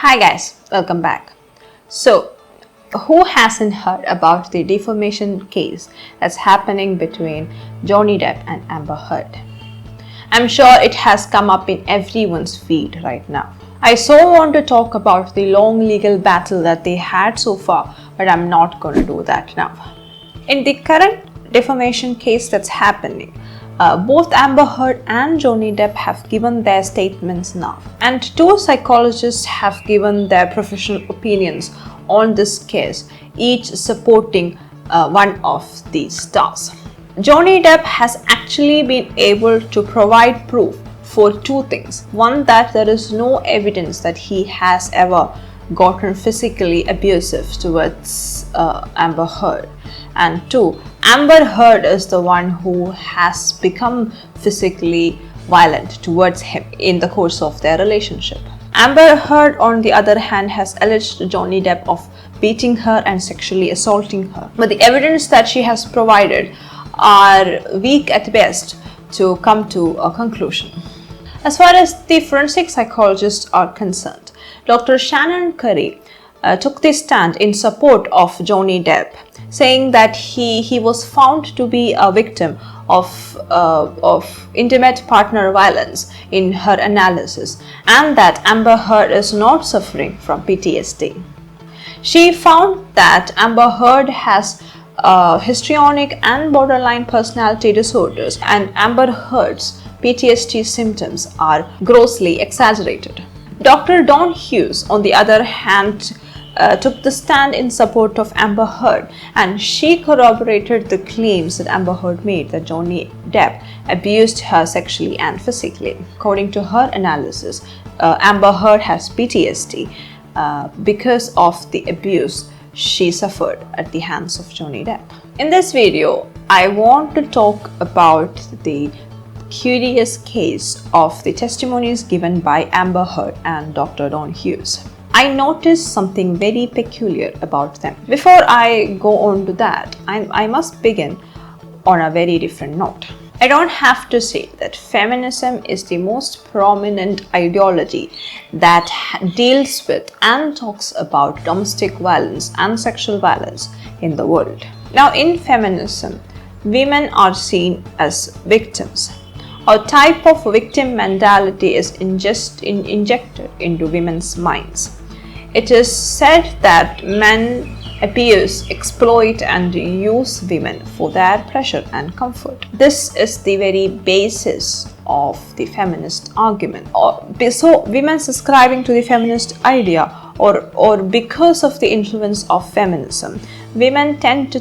Hi guys, welcome back. So, who hasn't heard about the defamation case that's happening between Johnny Depp and Amber Heard? I'm sure it has come up in everyone's feed right now. I so want to talk about the long legal battle that they had so far, but I'm not going to do that now. In the current defamation case that's happening, both Amber Heard and Johnny Depp have given their statements now, and two psychologists have given their professional opinions on this case, each supporting one of these stars. Johnny Depp has actually been able to provide proof for two things. One, that there is no evidence that he has ever gotten physically abusive towards Amber Heard, and two, Amber Heard is the one who has become physically violent towards him in the course of their relationship. Amber Heard, on the other hand, has alleged Johnny Depp of beating her and sexually assaulting her. But the evidence that she has provided are weak at best to come to a conclusion. As far as the forensic psychologists are concerned, Dr. Shannon Curry took the stand in support of Johnny Depp, saying that he was found to be a victim of intimate partner violence in her analysis, and that Amber Heard is not suffering from PTSD. She found that Amber Heard has histrionic and borderline personality disorders, and Amber Heard's PTSD symptoms are grossly exaggerated. Dr. Hughes, on the other hand, took the stand in support of Amber Heard, and she corroborated the claims that Amber Heard made that Johnny Depp abused her sexually and physically. According to her analysis, Amber Heard has PTSD because of the abuse she suffered at the hands of Johnny Depp. In this video, I want to talk about the curious case of the testimonies given by Amber Heard and Dr. Hughes. I noticed something very peculiar about them. Before I go on to that, I must begin on a very different note. I don't have to say that feminism is the most prominent ideology that deals with and talks about domestic violence and sexual violence in the world. Now, in feminism, women are seen as victims. A type of victim mentality is injected into women's minds. It is said that men abuse, exploit, and use women for their pleasure and comfort. This is the very basis of the feminist argument. So, women subscribing to the feminist idea, or because of the influence of feminism, women tend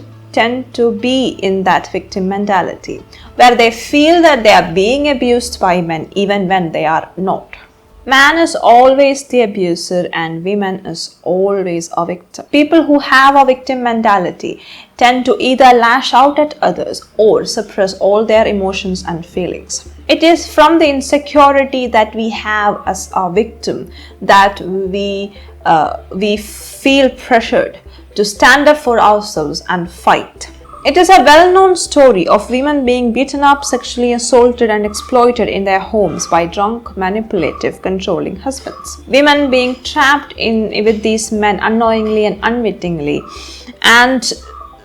to be in that victim mentality, where they feel that they are being abused by men even when they are not. Man is always the abuser and women is always a victim. People who have a victim mentality tend to either lash out at others or suppress all their emotions and feelings. It is from the insecurity that we have as a victim that we feel pressured to stand up for ourselves and fight. It is a well-known story of women being beaten up, sexually assaulted, and exploited in their homes by drunk, manipulative, controlling husbands. Women being trapped with these men unknowingly and unwittingly, and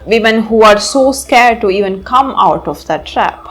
women who are so scared to even come out of that trap.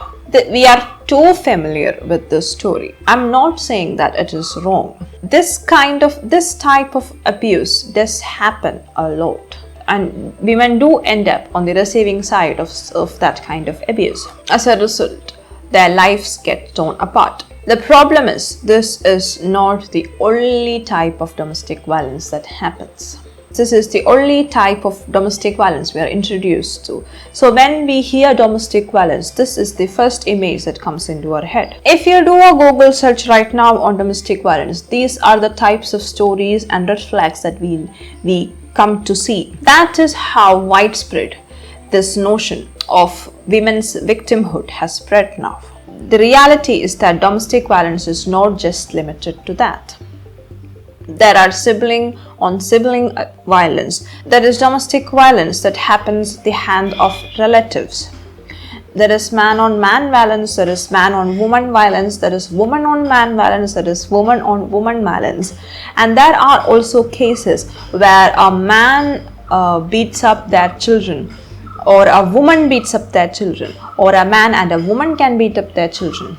We are too familiar with this story. I'm not saying that it is wrong. This type of abuse does happen a lot, and women do end up on the receiving side of that kind of abuse. As a result, their lives get torn apart. The problem is, this is not the only type of domestic violence that happens. This is the only type of domestic violence we are introduced to. So when we hear domestic violence, this is the first image that comes into our head. If you do a Google search right now on domestic violence, these are the types of stories and red flags that we come to see. That is how widespread this notion of women's victimhood has spread now. The reality is that domestic violence is not just limited to that. There are sibling on sibling violence. There is domestic violence that happens at the hand of relatives. there is man on man violence, there is man on woman violence, there is woman on man violence, there is woman on woman violence. And there are also cases where a man beats up their children, or a woman beats up their children, or a man and a woman can beat up their children.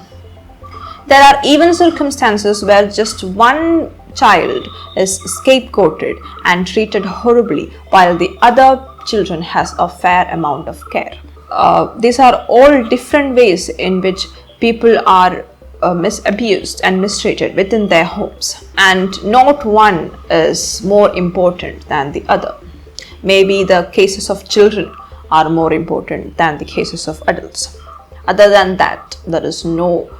There are even circumstances where just one child is scapegoated and treated horribly while the other children has a fair amount of care. These are all different ways in which people are abused and mistreated within their homes, and not one is more important than the other. Maybe the cases of children are more important than the cases of adults. Other than that, there is no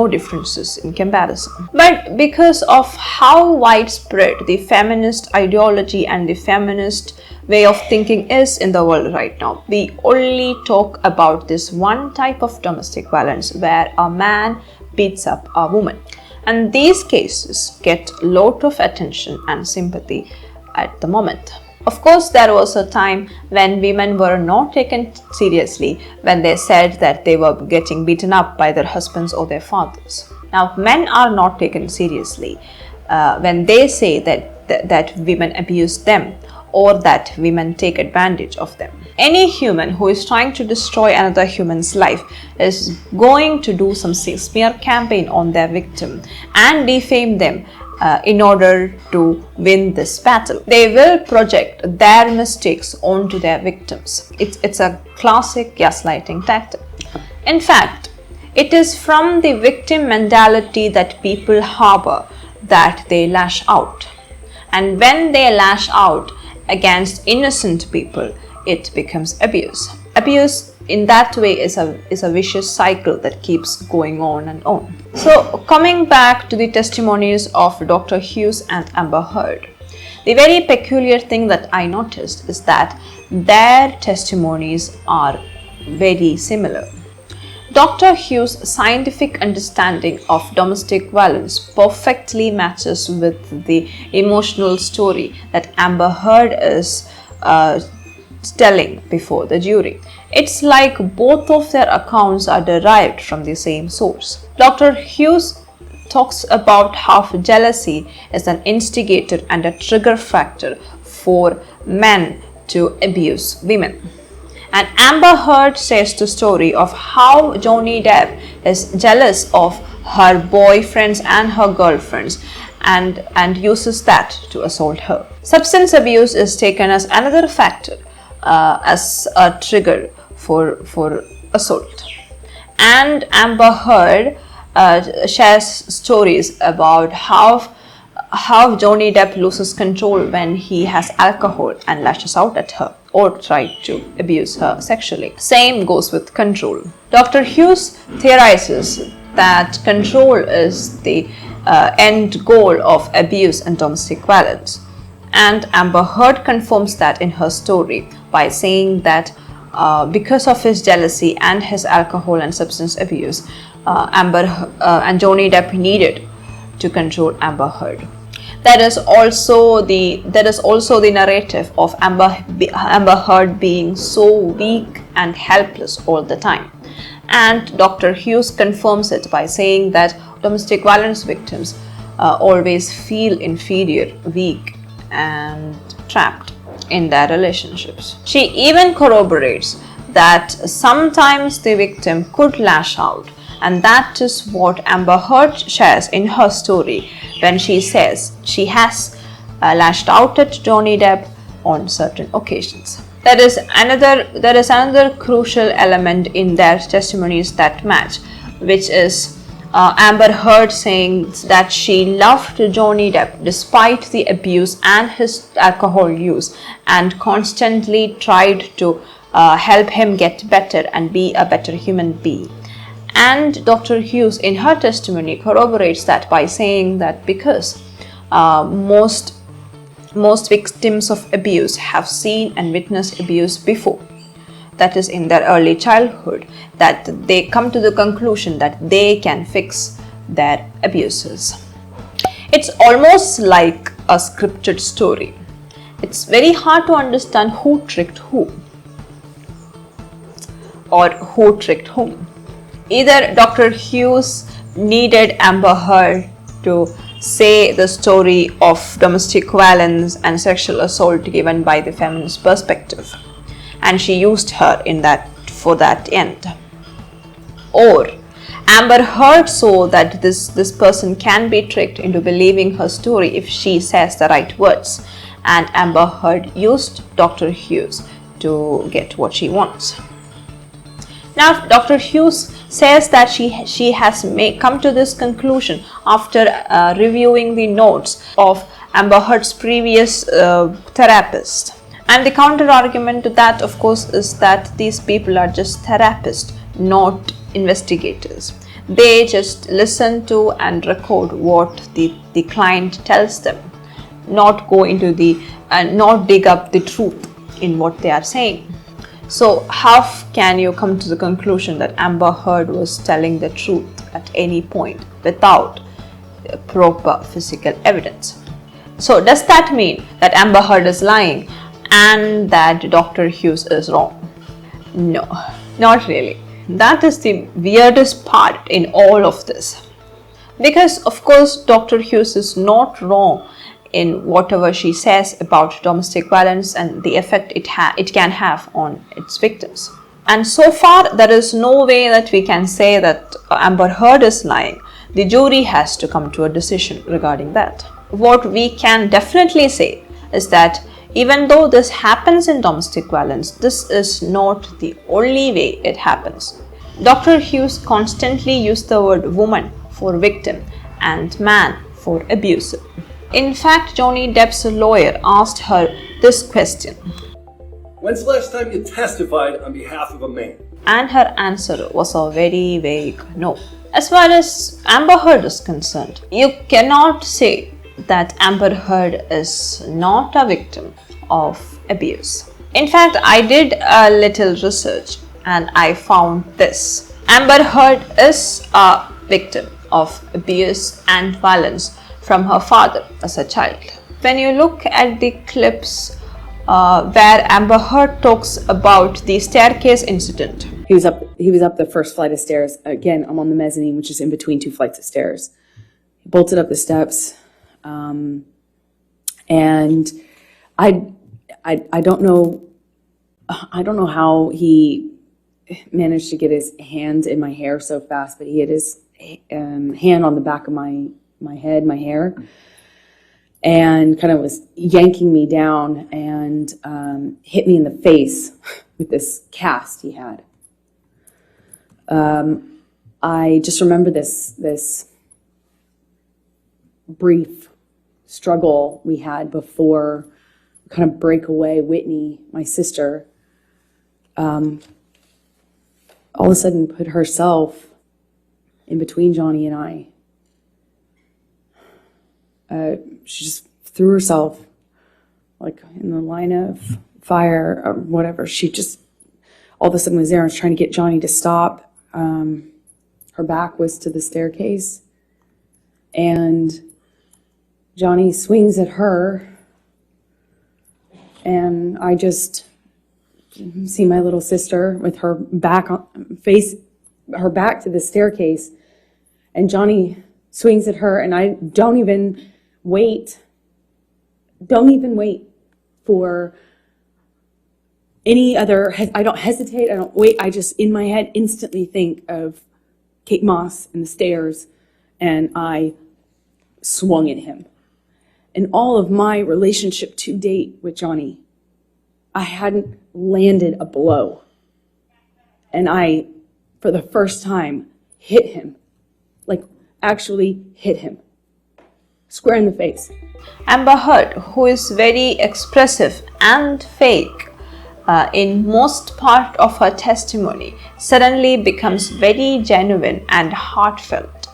differences in comparison. But because of how widespread the feminist ideology and the feminist way of thinking is in the world right now, we only talk about this one type of domestic violence where a man beats up a woman. And these cases get a lot of attention and sympathy at the moment. Of course, there was a time when women were not taken seriously when they said that they were getting beaten up by their husbands or their fathers. Now, men are not taken seriously when they say that women abuse them or that women take advantage of them. Any human who is trying to destroy another human's life is going to do some smear campaign on their victim and defame them in order to win this battle. They will project their mistakes onto their victims. It's a classic gaslighting tactic. In fact, it is from the victim mentality that people harbor that they lash out. And when they lash out against innocent people, it becomes abuse. Abuse in that way is a vicious cycle that keeps going on and on. So coming back to the testimonies of Dr. Hughes and Amber Heard, the very peculiar thing that I noticed is that their testimonies are very similar. Dr. Hughes' scientific understanding of domestic violence perfectly matches with the emotional story that Amber Heard is telling before the jury. It's like both of their accounts are derived from the same source. Dr. Hughes talks about how jealousy is an instigator and a trigger factor for men to abuse women. And Amber Heard says the story of how Johnny Depp is jealous of her boyfriends and her girlfriends and uses that to assault her. Substance abuse is taken as another factor, as a trigger for assault. And Amber Heard shares stories about how Johnny Depp loses control when he has alcohol and lashes out at her or tried to abuse her sexually. Same goes with control. Dr. Hughes theorizes that control is the end goal of abuse and domestic violence. And Amber Heard confirms that in her story by saying that because of his jealousy and his alcohol and substance abuse, Amber and Johnny Depp needed to control Amber Heard. There is also the narrative of Amber Heard being so weak and helpless all the time. And Dr. Hughes confirms it by saying that domestic violence victims always feel inferior, weak, and trapped in their relationships. She even corroborates that sometimes the victim could lash out, and that is what Amber Heard shares in her story when she says she has lashed out at Johnny Depp on certain occasions. There is another crucial element in their testimonies that match, which is Amber Heard saying that she loved Johnny Depp despite the abuse and his alcohol use, and constantly tried to help him get better and be a better human being. And Dr. Hughes in her testimony corroborates that by saying that because most victims of abuse have seen and witnessed abuse before, that is in their early childhood, that they come to the conclusion that they can fix their abuses. It's almost like a scripted story. It's very hard to understand who tricked who. or who tricked whom. Either Dr. Hughes needed Amber Heard to say the story of domestic violence and sexual assault given by the feminist perspective, and she used her in that for that end. Or Amber Heard saw that this person can be tricked into believing her story if she says the right words, and Amber Heard used Dr. Hughes to get what she wants. Now, Dr. Hughes says that she has come to this conclusion after reviewing the notes of Amber Heard's previous therapist. And the counter argument to that, of course, is that these people are just therapists, not investigators. They just listen to and record what the client tells them, not go into not dig up the truth in what they are saying. So how can you come to the conclusion that Amber Heard was telling the truth at any point without proper physical evidence? So does that mean that Amber Heard is lying and that Dr. Hughes is wrong? No, not really. That is the weirdest part in all of this. Because of course Dr. Hughes is not wrong in whatever she says about domestic violence and the effect it can have on its victims. And so far, there is no way that we can say that Amber Heard is lying. The jury has to come to a decision regarding that. What we can definitely say is that even though this happens in domestic violence, this is not the only way it happens. Dr. Hughes constantly used the word woman for victim and man for abuser. In fact, Johnny Depp's lawyer asked her this question. When's the last time you testified on behalf of a man? And her answer was a very vague no. As far as Amber Heard is concerned, you cannot say that Amber Heard is not a victim of abuse. In fact, I did a little research and I found this. Amber Heard is a victim of abuse and violence from her father as a child. When you look at the clips where Amber Heard talks about the staircase incident. He was up the first flight of stairs. Again, I'm on the mezzanine, which is in between two flights of stairs. He bolted up the steps, and I don't know how he managed to get his hands in my hair so fast, but he had his hand on the back of my head, my hair, and kind of was yanking me down and hit me in the face with this cast he had. I just remember this brief struggle we had before we kind of break away. Whitney, my sister, all of a sudden put herself in between Johnny and I. She just threw herself like in the line of fire or whatever. She just all of a sudden was there and was trying to get Johnny to stop. Her back was to the staircase, and Johnny swings at her, and I just see my little sister with her back to the staircase, and Johnny swings at her, and I don't even wait for any other, I don't hesitate, I don't wait, I just in my head instantly think of Kate Moss and the stairs, and I swung at him. In all of my relationship to date with Johnny, I hadn't landed a blow. And I, for the first time, hit him. Like, actually hit him. Square in the face. Amber Heard, who is very expressive and fake in most part of her testimony, suddenly becomes very genuine and heartfelt,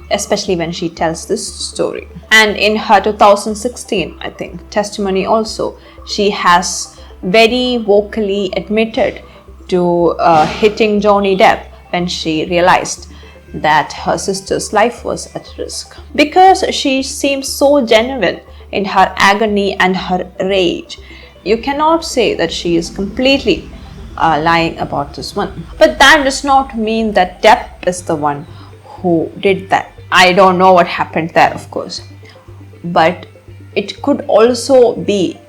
especially when she tells this story. And in her 2016, I think, testimony also, she has very vocally admitted to hitting Johnny Depp when she realized that her sister's life was at risk. Because she seems so genuine in her agony and her rage, you cannot say that she is completely lying about this one. But that does not mean that Depp is the one who did that. I don't know what happened there, of course. But it could also be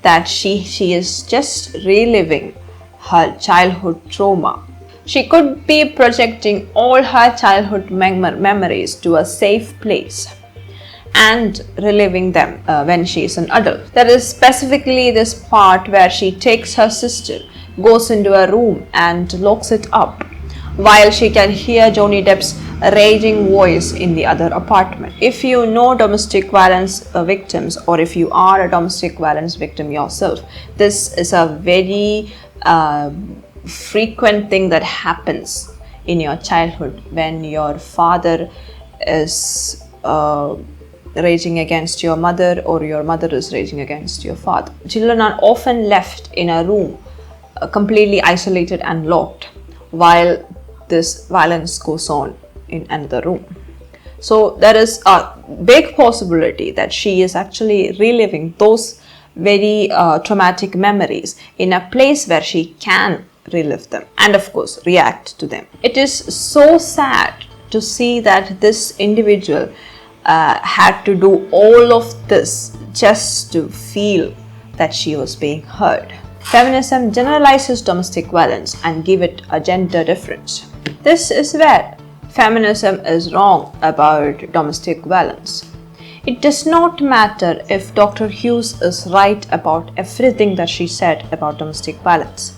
that she is just reliving her childhood trauma. She could be projecting all her childhood memories to a safe place and reliving them when she is an adult. There is specifically this part where she takes her sister, goes into a room and locks it up while she can hear Johnny Depp's raging voice in the other apartment. If you know domestic violence victims, or if you are a domestic violence victim yourself, this is a very frequent thing that happens in your childhood when your father is raging against your mother, or your mother is raging against your father. Children are often left in a room completely isolated and locked while this violence goes on in another room. So there is a big possibility that she is actually reliving those very traumatic memories in a place where she can relive them and of course react to them. It is so sad to see that this individual had to do all of this just to feel that she was being heard. Feminism generalizes domestic violence and give it a gender difference. This is where feminism is wrong about domestic violence. It does not matter if Dr. Hughes is right about everything that she said about domestic violence.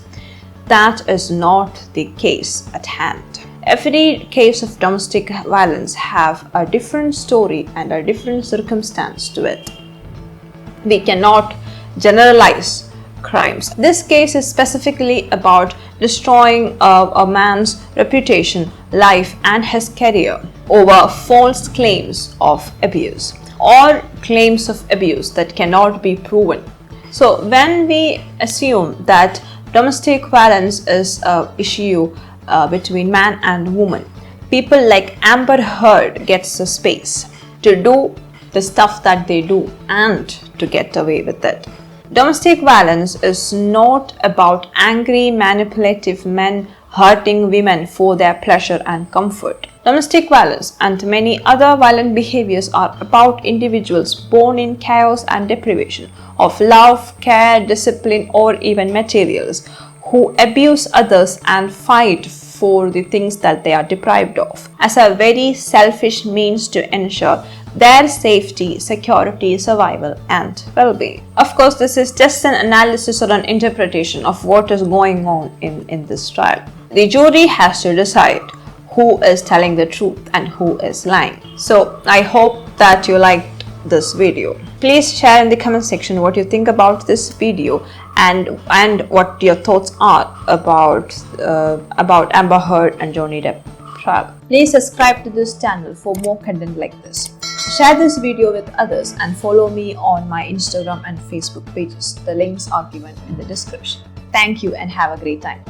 That is not the case at hand. Every case of domestic violence have a different story and a different circumstance to it. We cannot generalize crimes. This case is specifically about destroying a man's reputation, life and his career over false claims of abuse or claims of abuse that cannot be proven. So when we assume that domestic violence is an issue between man and woman, people like Amber Heard gets a space to do the stuff that they do and to get away with it. Domestic violence is not about angry, manipulative men hurting women for their pleasure and comfort. Domestic violence and many other violent behaviors are about individuals born in chaos and deprivation of love, care, discipline, or even materials, who abuse others and fight for the things that they are deprived of as a very selfish means to ensure their safety, security, survival, and well-being. Of course, this is just an analysis or an interpretation of what is going on in this trial. The jury has to decide who is telling the truth and who is lying. So I hope that you liked this video. Please share in the comment section what you think about this video and what your thoughts are about Amber Heard and Johnny Depp trial. Please subscribe to this channel for more content like this. Share this video with others and follow me on my Instagram and Facebook pages. The links are given in the description. Thank you and have a great time.